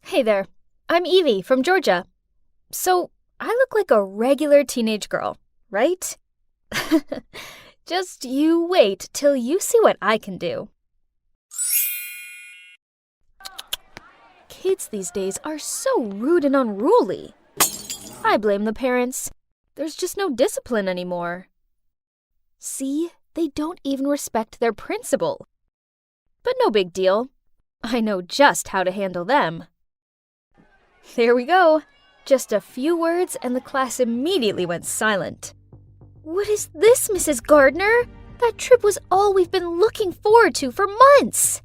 Hey there, I'm Evie from Georgia. So, I look like a regular teenage girl, right? Just you wait till you see what I can do. Kids these days are so rude and unruly. I blame the parents. There's just no discipline anymore. See, they don't even respect their principal. But no big deal. I know just how to handle them. There we go. Just a few words and the class immediately went silent. What is this, Mrs. Gardner? That trip was all we've been looking forward to for months.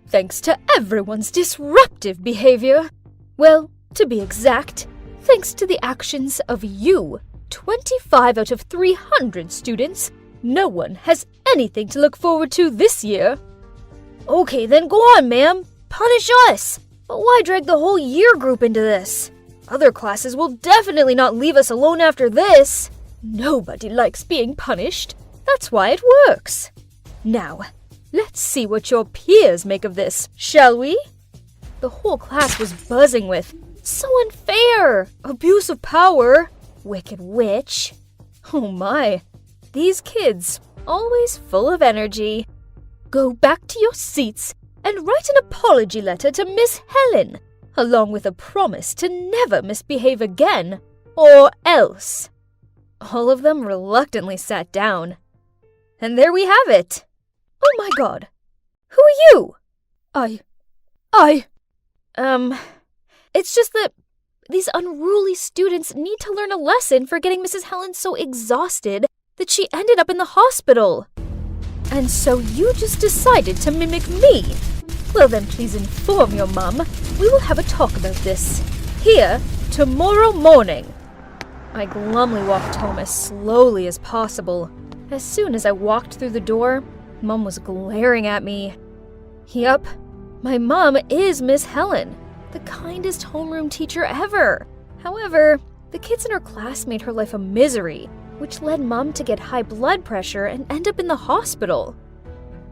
Thanks to everyone's disruptive behavior. Well, to be exact, thanks to the actions of you, 25 out of 300 students, no one has anything to look forward to this year. Okay, then go on, ma'am. Punish us. But why drag the whole year group into this? Other classes will definitely not leave us alone after this. Nobody likes being punished. That's why it works. Now, let's see what your peers make of this, shall we? The whole class was buzzing with, "So unfair! Abuse of power! Wicked witch!" Oh my, these kids, always full of energy. Go back to your seats and write an apology letter to Miss Helen, along with a promise to never misbehave again, or else. All of them reluctantly sat down. And there we have it. Oh my god. Who are you? It's just that these unruly students need to learn a lesson for getting Mrs. Helen so exhausted that she ended up in the hospital. And so you just decided to mimic me? Well then, please inform your mum. We will have a talk about this. Here, tomorrow morning. I glumly walked home as slowly as possible. As soon as I walked through the door, Mum was glaring at me. Yup, my mum is Miss Helen, the kindest homeroom teacher ever. However, the kids in her class made her life a misery, which led Mum to get high blood pressure and end up in the hospital.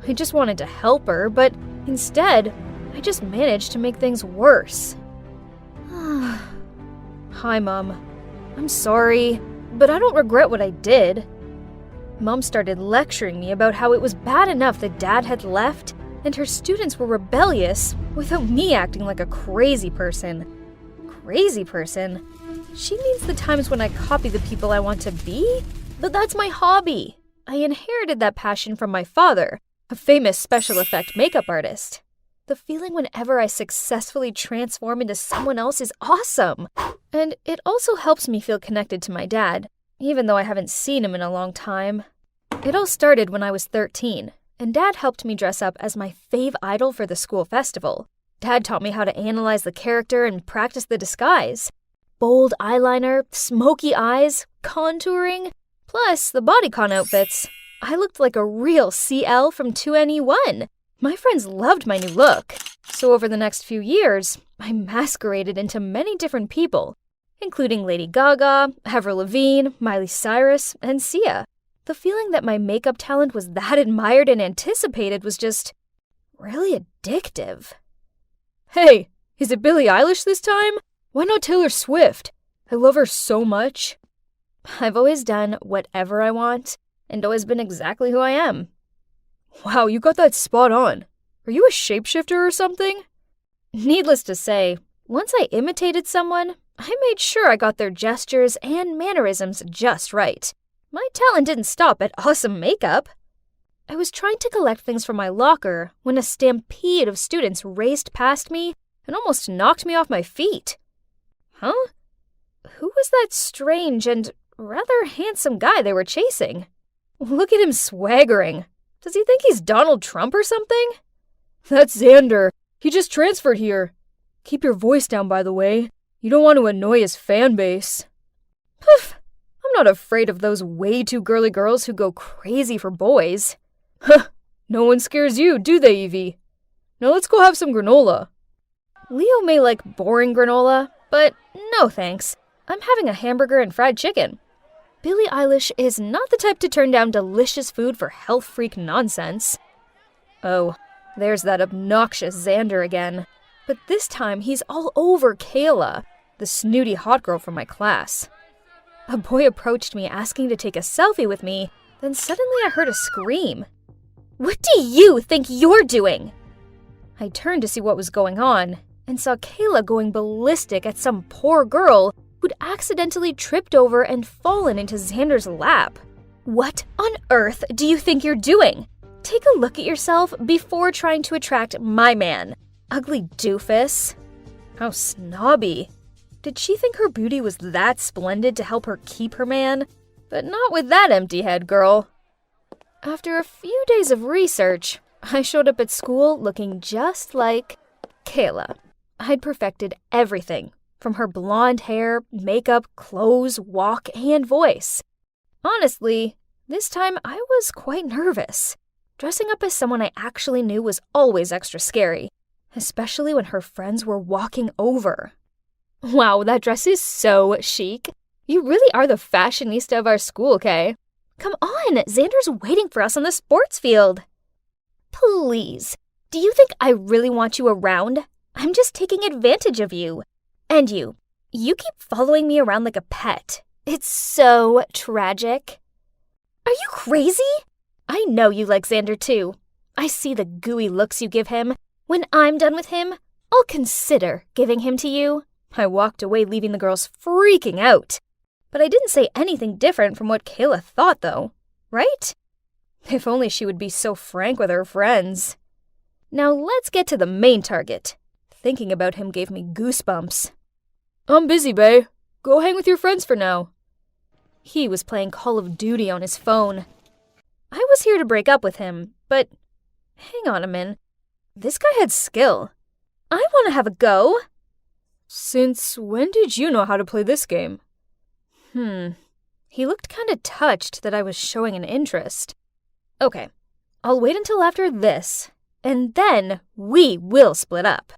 I just wanted to help her, but instead, I just managed to make things worse. Hi, Mum. I'm sorry, but I don't regret what I did. Mum started lecturing me about how it was bad enough that Dad had left and her students were rebellious without me acting like a crazy person. Crazy person? She means the times when I copy the people I want to be? But that's my hobby. I inherited that passion from my father, a famous special effect makeup artist. The feeling whenever I successfully transform into someone else is awesome. And it also helps me feel connected to my dad, even though I haven't seen him in a long time. It all started when I was 13, and Dad helped me dress up as my fave idol for the school festival. Dad taught me how to analyze the character and practice the disguise. Bold eyeliner, smoky eyes, contouring, plus the bodycon outfits. I looked like a real CL from 2NE1. My friends loved my new look. So over the next few years, I masqueraded into many different people, including Lady Gaga, Avril Lavigne, Miley Cyrus, and Sia. The feeling that my makeup talent was that admired and anticipated was just really addictive. Hey, is it Billie Eilish this time? Why not Taylor Swift? I love her so much. I've always done whatever I want and always been exactly who I am. Wow, you got that spot on. Are you a shapeshifter or something? Needless to say, once I imitated someone, I made sure I got their gestures and mannerisms just right. My talent didn't stop at awesome makeup. I was trying to collect things from my locker when a stampede of students raced past me and almost knocked me off my feet. Huh? Who was that strange and rather handsome guy they were chasing? Look at him swaggering. Does he think he's Donald Trump or something? That's Xander. He just transferred here. Keep your voice down, by the way. You don't want to annoy his fan base. Poof! I'm not afraid of those way too girly girls who go crazy for boys. Huh, no one scares you, do they, Evie? Now let's go have some granola. Leo may like boring granola, but no thanks. I'm having a hamburger and fried chicken. Billie Eilish is not the type to turn down delicious food for health freak nonsense. Oh, there's that obnoxious Xander again. But this time, he's all over Kayla, the snooty hot girl from my class. A boy approached me asking to take a selfie with me, then suddenly I heard a scream. "What do you think you're doing?" I turned to see what was going on, and saw Kayla going ballistic at some poor girl who'd accidentally tripped over and fallen into Xander's lap. "What on earth do you think you're doing? Take a look at yourself before trying to attract my man. Ugly doofus." How snobby. Did she think her beauty was that splendid to help her keep her man? But not with that empty head, girl. After a few days of research, I showed up at school looking just like Kayla. I'd perfected everything, from her blonde hair, makeup, clothes, walk, and voice. Honestly, this time I was quite nervous. Dressing up as someone I actually knew was always extra scary, especially when her friends were walking over. "Wow, that dress is so chic. You really are the fashionista of our school, Kay. Come on, Xander's waiting for us on the sports field." "Please, do you think I really want you around? I'm just taking advantage of you. And you keep following me around like a pet. It's so tragic." "Are you crazy? I know you like Xander too. I see the gooey looks you give him. When I'm done with him, I'll consider giving him to you." I walked away, leaving the girls freaking out. But I didn't say anything different from what Kayla thought, though, right? If only she would be so frank with her friends. Now let's get to the main target. Thinking about him gave me goosebumps. "I'm busy, bae. Go hang with your friends for now." He was playing Call of Duty on his phone. I was here to break up with him, but hang on a minute. This guy had skill. I want to have a go. "Since when did you know how to play this game?" He looked kind of touched that I was showing an interest. Okay, I'll wait until after this, and then we will split up.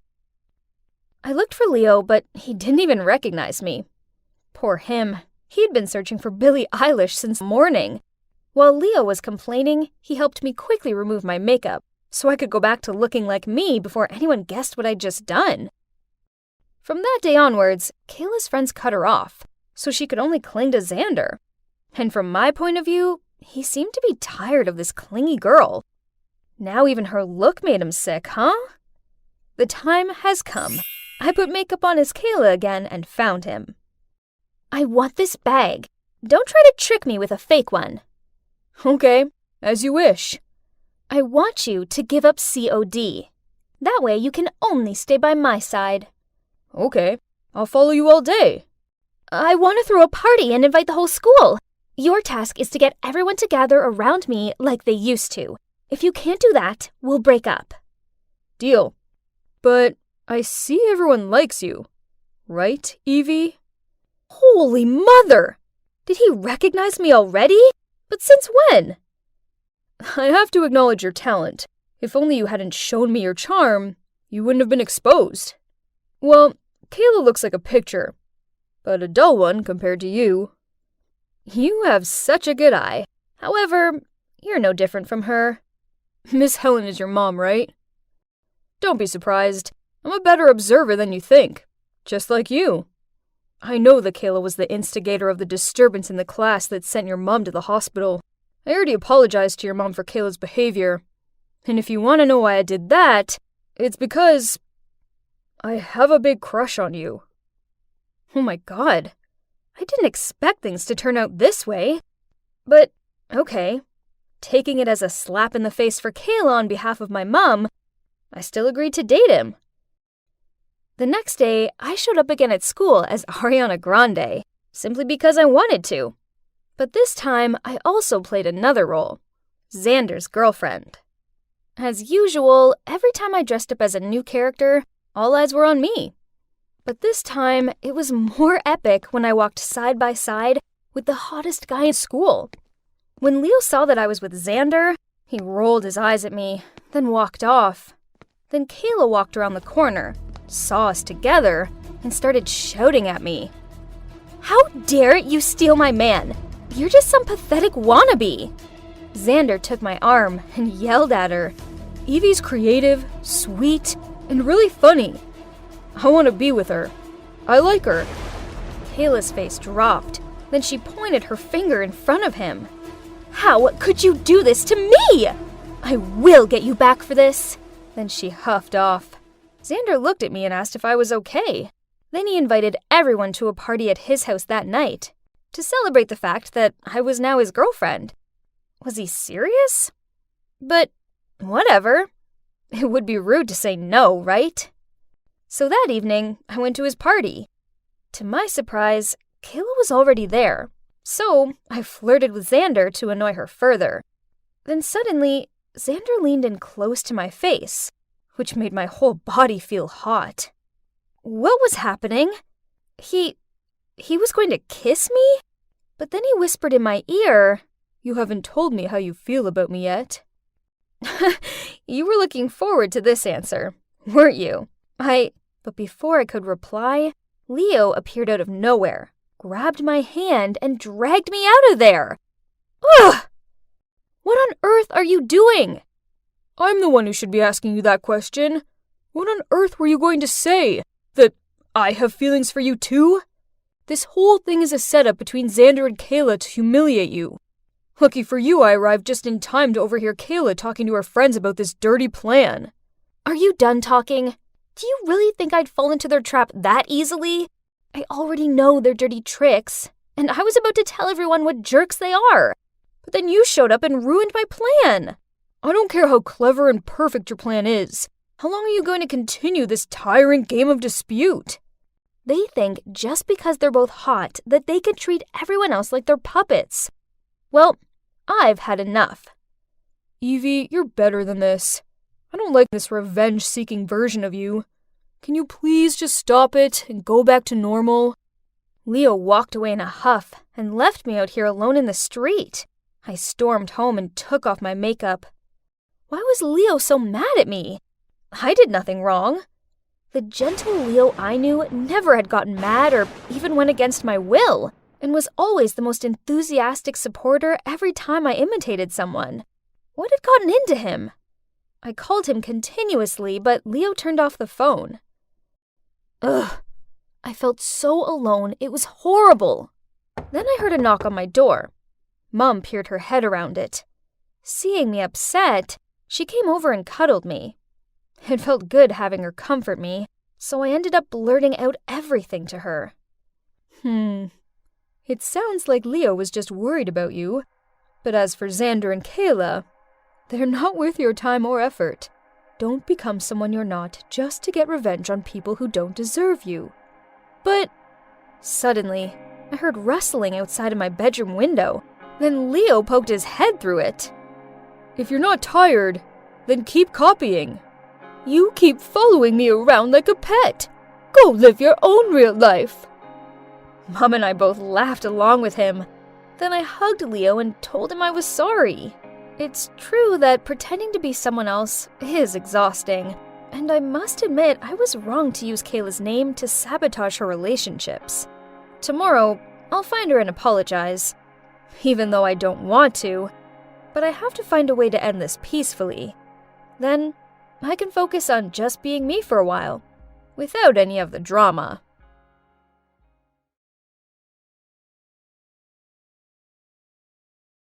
I looked for Leo, but he didn't even recognize me. Poor him. He'd been searching for Billie Eilish since morning. While Leo was complaining, he helped me quickly remove my makeup, so I could go back to looking like me before anyone guessed what I'd just done. From that day onwards, Kayla's friends cut her off, so she could only cling to Xander. And from my point of view, he seemed to be tired of this clingy girl. Now even her look made him sick, huh? The time has come. I put makeup on as Kayla again and found him. "I want this bag. Don't try to trick me with a fake one." "Okay, as you wish." "I want you to give up COD. That way you can only stay by my side." "Okay, I'll follow you all day." "I want to throw a party and invite the whole school. Your task is to get everyone to gather around me like they used to. If you can't do that, we'll break up." "Deal. But I see everyone likes you. Right, Evie?" Holy mother! Did he recognize me already? But since when? "I have to acknowledge your talent. If only you hadn't shown me your charm, you wouldn't have been exposed. Well, Kayla looks like a picture, but a dull one compared to you." You have such a good eye. However, you're no different from her. "Miss Helen is your mom, right?" "Don't be surprised. I'm a better observer than you think. Just like you. I know that Kayla was the instigator of the disturbance in the class that sent your mom to the hospital. I already apologized to your mom for Kayla's behavior. And if you want to know why I did that, it's because I have a big crush on you." Oh my god. I didn't expect things to turn out this way. But, okay. Taking it as a slap in the face for Kayla on behalf of my mom, I still agreed to date him. The next day, I showed up again at school as Ariana Grande, simply because I wanted to. But this time, I also played another role, Xander's girlfriend. As usual, every time I dressed up as a new character, all eyes were on me. But this time, it was more epic when I walked side by side with the hottest guy in school. When Leo saw that I was with Xander, he rolled his eyes at me, then walked off. Then Kayla walked around the corner, saw us together, and started shouting at me. "How dare you steal my man? You're just some pathetic wannabe." Xander took my arm and yelled at her. "Evie's creative, sweet, and really funny. I want to be with her. I like her. Kayla's face dropped. Then she pointed her finger in front of him. How could you do this to me? I will get you back for this. Then she huffed off. Xander looked at me and asked if I was okay. Then he invited everyone to a party at his house that night to celebrate the fact that I was now his girlfriend. Was he serious? But whatever. It would be rude to say no, right? So that evening, I went to his party. To my surprise, Kayla was already there, so I flirted with Xander to annoy her further. Then suddenly, Xander leaned in close to my face, which made my whole body feel hot. What was happening? He was going to kiss me? But then he whispered in my ear, "You haven't told me how you feel about me yet." You were looking forward to this answer, weren't you? But before I could reply, Leo appeared out of nowhere, grabbed my hand, and dragged me out of there. Ugh! What on earth are you doing? I'm the one who should be asking you that question. What on earth were you going to say? That I have feelings for you too? This whole thing is a setup between Xander and Kayla to humiliate you. Lucky for you, I arrived just in time to overhear Kayla talking to her friends about this dirty plan. Are you done talking? Do you really think I'd fall into their trap that easily? I already know their dirty tricks, and I was about to tell everyone what jerks they are. But then you showed up and ruined my plan. I don't care how clever and perfect your plan is. How long are you going to continue this tiring game of dispute? They think just because they're both hot that they can treat everyone else like they're puppets. Well, I've had enough. Evie, you're better than this. I don't like this revenge-seeking version of you. Can you please just stop it and go back to normal? Leo walked away in a huff and left me out here alone in the street. I stormed home and took off my makeup. Why was Leo so mad at me? I did nothing wrong. The gentle Leo I knew never had gotten mad or even went against my will, and was always the most enthusiastic supporter every time I imitated someone. What had gotten into him? I called him continuously, but Leo turned off the phone. Ugh. I felt so alone, it was horrible. Then I heard a knock on my door. Mom peered her head around it. Seeing me upset, she came over and cuddled me. It felt good having her comfort me, so I ended up blurting out everything to her. It sounds like Leo was just worried about you. But as for Xander and Kayla, they're not worth your time or effort. Don't become someone you're not just to get revenge on people who don't deserve you. But suddenly, I heard rustling outside of my bedroom window. Then Leo poked his head through it. If you're not tired, then keep copying. You keep following me around like a pet. Go live your own real life. Mom and I both laughed along with him. Then I hugged Leo and told him I was sorry. It's true that pretending to be someone else is exhausting, and I must admit I was wrong to use Kayla's name to sabotage her relationships. Tomorrow, I'll find her and apologize, even though I don't want to, but I have to find a way to end this peacefully. Then, I can focus on just being me for a while, without any of the drama.